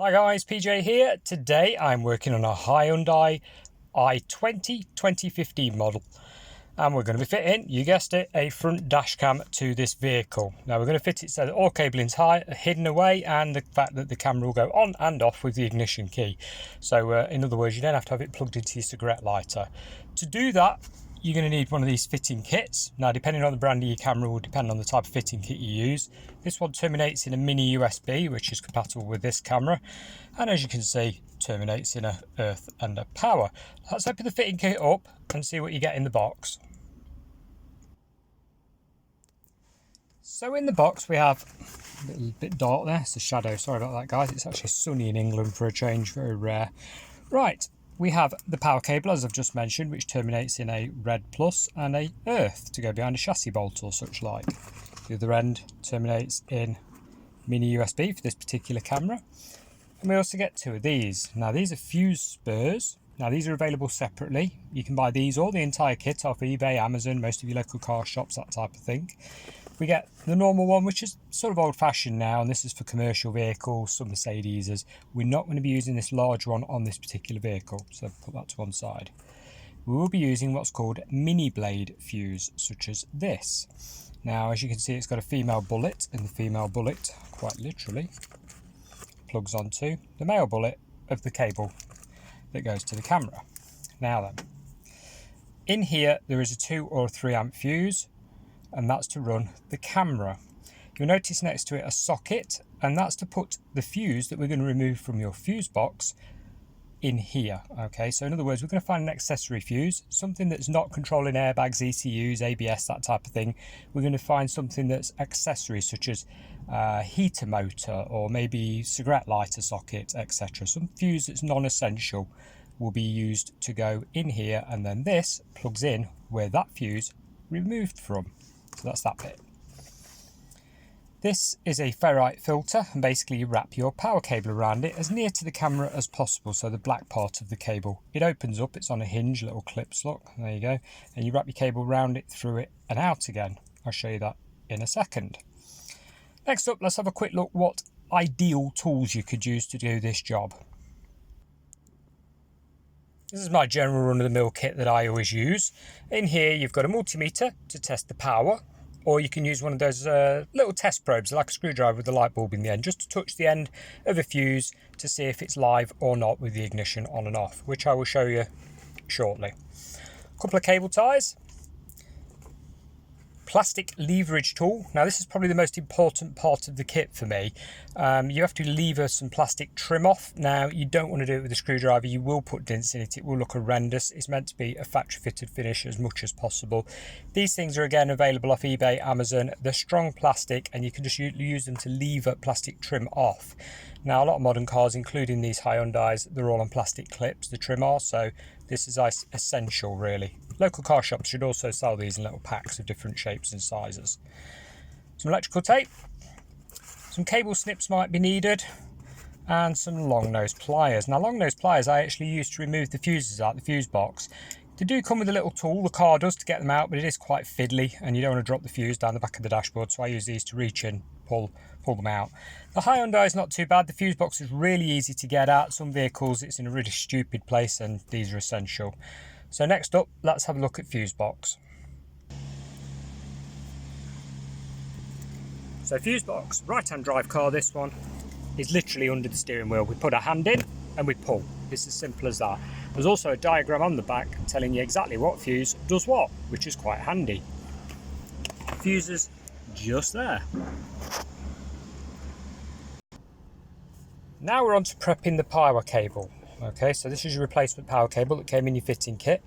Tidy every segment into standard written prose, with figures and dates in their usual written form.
Hi guys, PJ here. Today I'm working on a Hyundai I20 2015 model, and we're going to be fitting, you guessed it, a front dash cam to this vehicle. Now we're going to fit it so that all cabling's hidden away, and the fact that the camera will go on and off with the ignition key. So in other words, you don't have to have it plugged into your cigarette lighter. To do that, you're going to need one of these fitting kits. Now, depending on the brand of your camera will depend on the type of fitting kit you use. This one terminates in a mini USB, which is compatible with this camera, and as you can see, terminates in a earth and a power. Let's open the fitting kit up and see what you get in the box. So in the box we have a little bit dark there, it's a shadow, sorry about that guys, it's actually sunny in England for a change, very rare. Right, we have the power cable, as I've just mentioned, which terminates in a red plus and a earth to go behind a chassis bolt or such like. The other end terminates in mini USB for this particular camera. And we also get two of these. Now these are fuse spurs. Now these are available separately. You can buy these or the entire kit off eBay, Amazon, most of your local car shops, that type of thing. We get the normal one, which is sort of old-fashioned now, and this is for commercial vehicles, some Mercedes. We're not going to be using this large one on this particular vehicle, so put that to one side. We will be using what's called mini blade fuse, such as this. Now, as you can see, it's got a female bullet, and the female bullet, quite literally, plugs onto the male bullet of the cable that goes to the camera. Now then, in here there is a 2 or 3 amp fuse, and that's to run the camera. You'll notice next to it a socket, and that's to put the fuse that we're going to remove from your fuse box in here. Okay, so in other words, we're going to find an accessory fuse, something that's not controlling airbags, ECUs, ABS, that type of thing. We're going to find something that's accessory, such as heater motor or maybe cigarette lighter socket, etc. Some fuse that's non-essential will be used to go in here, and then this plugs in where that fuse removed from. So that's that bit. This is a ferrite filter, and basically you wrap your power cable around it as near to the camera as possible, so the black part of the cable. It opens up, it's on a hinge, little clips, look, there you go, and you wrap your cable around it, through it and out again. I'll show you that in a second. Next up, let's have a quick look what ideal tools you could use to do this job. This is my general run-of-the-mill kit that I always use. In here you've got a multimeter to test the power, or you can use one of those little test probes like a screwdriver with a light bulb in the end, just to touch the end of a fuse to see if it's live or not with the ignition on and off, which I will show you shortly. A couple of cable ties. Plastic leverage tool. Now this is probably the most important part of the kit for me. You have to lever some plastic trim off. Now you don't want to do it with a screwdriver, you will put dents in it, it will look horrendous. It's meant to be a factory fitted finish as much as possible. These things are again available off eBay, Amazon. They're strong plastic and you can just use them to lever plastic trim off. Now a lot of modern cars, including these Hyundais, they're all on plastic clips, the trim are, so this is essential really. Local car shops should also sell these in little packs of different shapes and sizes. Some electrical tape, some cable snips might be needed, and some long nose pliers. Now long nose pliers I actually use to remove the fuses out the fuse box. They do come with a little tool, the car does, to get them out, but it is quite fiddly and you don't want to drop the fuse down the back of the dashboard, so I use these to reach in, pull them out. The Hyundai is not too bad, the fuse box is really easy to get at. Some vehicles it's in a really stupid place, and these are essential. So next up, let's have a look at fuse box. So fuse box, right hand drive car, this one is literally under the steering wheel. We put a hand in and we pull. It's as simple as that. There's also a diagram on the back telling you exactly what fuse does what, which is quite handy. Fuses just there. Now we're on to prepping the power cable. Okay, so this is your replacement power cable that came in your fitting kit,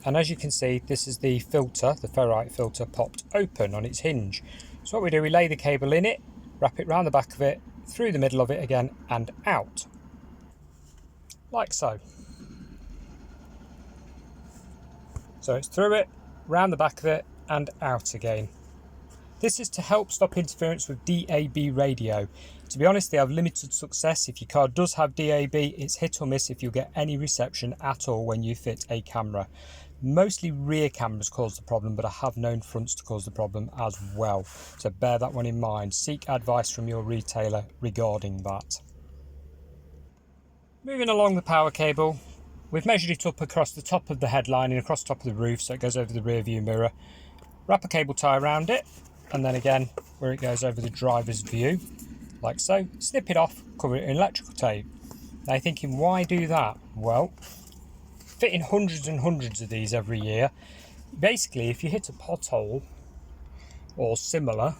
and as you can see, this is the filter, the ferrite filter, popped open on its hinge. So what we do, we lay the cable in it, wrap it round the back of it, through the middle of it again, and out, like so. So it's through it, round the back of it, and out again. This is to help stop interference with DAB radio. To be honest, they have limited success. If your car does have DAB, it's hit or miss if you get any reception at all when you fit a camera. Mostly rear cameras cause the problem, but I have known fronts to cause the problem as well. So bear that one in mind. Seek advice from your retailer regarding that. Moving along the power cable, we've measured it up across the top of the headline and across the top of the roof so it goes over the rear view mirror. Wrap a cable tie around it, and then again where it goes over the driver's view, like so. Snip it off, cover it in electrical tape. Now you're thinking, why do that? Well, fitting hundreds and hundreds of these every year, basically if you hit a pothole or similar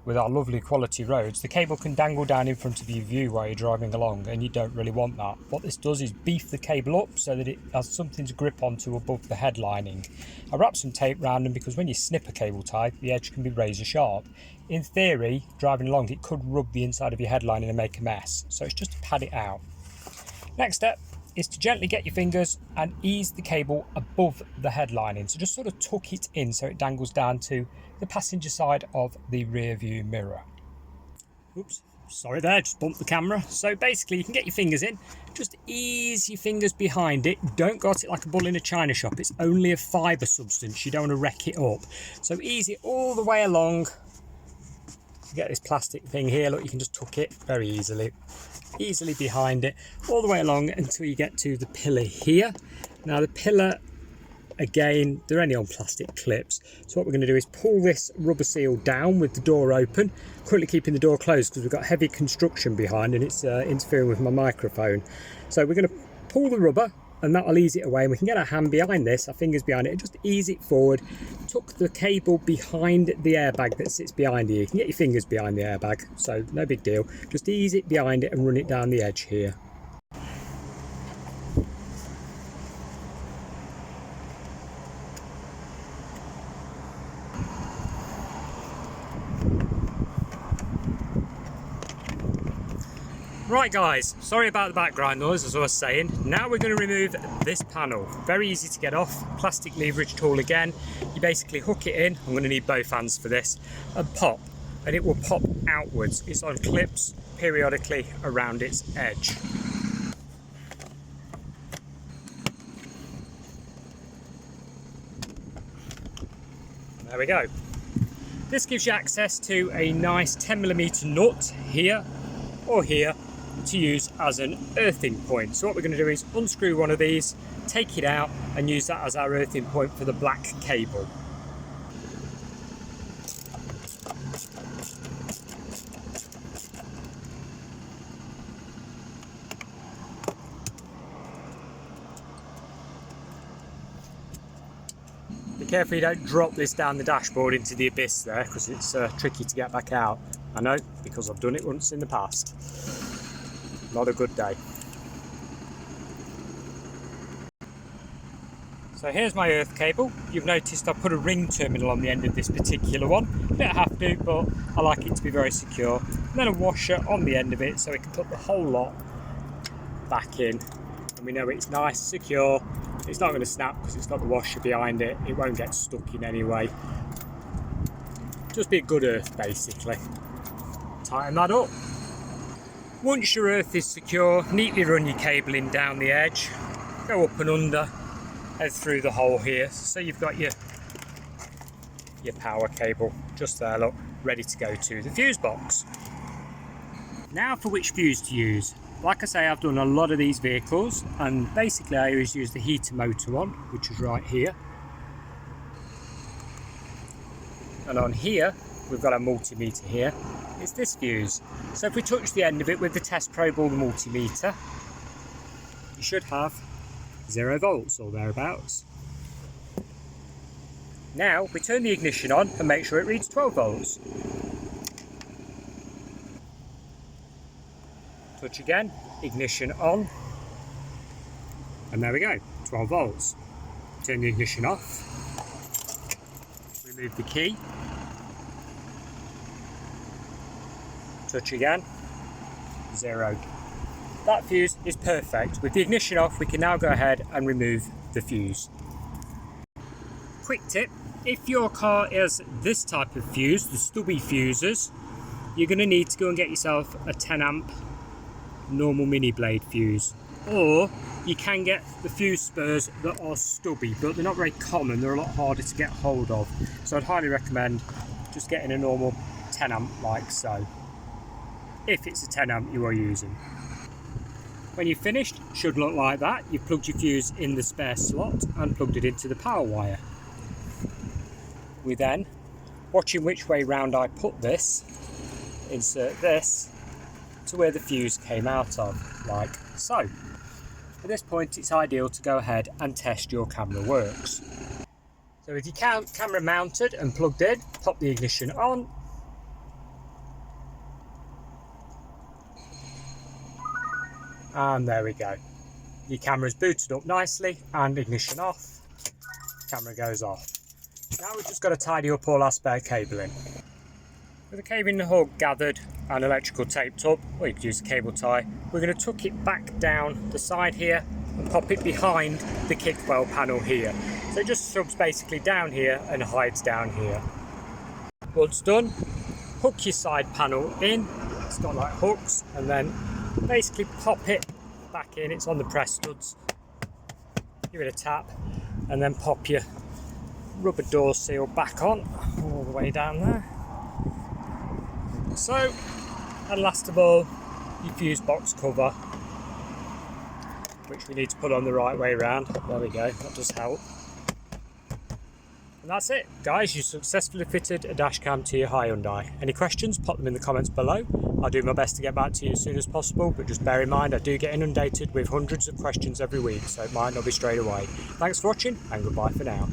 with our lovely quality roads, the cable can dangle down in front of your view while you're driving along, and you don't really want that. What this does is beef the cable up so that it has something to grip onto above the headlining. I wrap some tape around them because when you snip a cable tie, the edge can be razor sharp. In theory, driving along, it could rub the inside of your headlining and make a mess, so it's just to pad it out. Next step is to gently get your fingers and ease the cable above the headlining. So just sort of tuck it in so it dangles down to the passenger side of the rear view mirror. Oops, sorry there, just bumped the camera. So basically you can get your fingers in, just ease your fingers behind it. Don't got it like a bull in a china shop. It's only a fibre substance, you don't want to wreck it up. So ease it all the way along. You get this plastic thing here, look, you can just tuck it very easily behind it all the way along until you get to the pillar here. Now the pillar, again, they're only on plastic clips, so what we're going to do is pull this rubber seal down with the door open, currently keeping the door closed because we've got heavy construction behind and it's interfering with my microphone. So we're going to pull the rubber and that'll ease it away, and we can get our hand behind this, our fingers behind it, and just ease it forward. Tuck the cable behind the airbag that sits behind you. You can get your fingers behind the airbag, so no big deal. Just ease it behind it and run it down the edge here. Right guys, sorry about the background noise as I was saying. Now we're going to remove this panel. Very easy to get off. Plastic leverage tool again. You basically hook it in, I'm going to need both hands for this, and pop. And it will pop outwards. It's on clips periodically around its edge. There we go. This gives you access to a nice 10mm nut here or here to use as an earthing point. So what we're going to do is unscrew one of these, take it out and use that as our earthing point for the black cable. Be careful you don't drop this down the dashboard into the abyss there, because it's tricky to get back out. I know, because I've done it once in the past. Not a good day. So here's my earth cable. You've noticed I've put a ring terminal on the end of this particular one. I don't have to, but I like it to be very secure. And then a washer on the end of it so we can put the whole lot back in. And we know it's nice, secure. It's not going to snap because it's got the washer behind it. It won't get stuck in any way. Just be a good earth basically. Tighten that up. Once your earth is secure, neatly run your cabling down the edge, go up and under, head through the hole here. So you've got your power cable just there, look, ready to go to the fuse box. Now for which fuse to use. Like I say, I've done a lot of these vehicles, and basically I always use the heater motor one, which is right here. And on here, we've got a multimeter here. It's this fuse. So if we touch the end of it with the test probe or the multimeter, you should have 0 volts or thereabouts. Now we turn the ignition on and make sure it reads 12 volts. Touch again, ignition on, and there we go, 12 volts. Turn the ignition off, remove the key, touch again, 0. That fuse is perfect. With the ignition off, we can now go ahead and remove the fuse. Quick tip, if your car has this type of fuse, the stubby fuses, you're going to need to go and get yourself a 10 amp normal mini blade fuse, or you can get the fuse spurs that are stubby, but they're not very common, they're a lot harder to get hold of, so I'd highly recommend just getting a normal 10 amp like so, if it's a 10 amp you are using. When you've finished, it should look like that. You've plugged your fuse in the spare slot and plugged it into the power wire. We then, watching which way round I put this, insert this to where the fuse came out of, like so. At this point, it's ideal to go ahead and test your camera works. So with your camera mounted and plugged in, pop the ignition on. And there we go. Your camera's booted up nicely and ignition off. Camera goes off. Now we've just got to tidy up all our spare cabling. With the cabling hub gathered and electrical taped up, or you could use a cable tie, we're going to tuck it back down the side here and pop it behind the kickbell panel here. So it just subs basically down here and hides down here. Once done, hook your side panel in. It's got like hooks, and then basically pop it back in. It's on the press studs. Give it a tap and then pop your rubber door seal back on all the way down there. So, and last of all, your fuse box cover, which we need to put on the right way around. There we go, that does help. And that's it, guys. You successfully fitted a dash cam to your Hyundai. Any questions, pop them in the comments below. I'll do my best to get back to you as soon as possible, but just bear in mind I do get inundated with hundreds of questions every week, so it might not be straight away. Thanks for watching, and goodbye for now.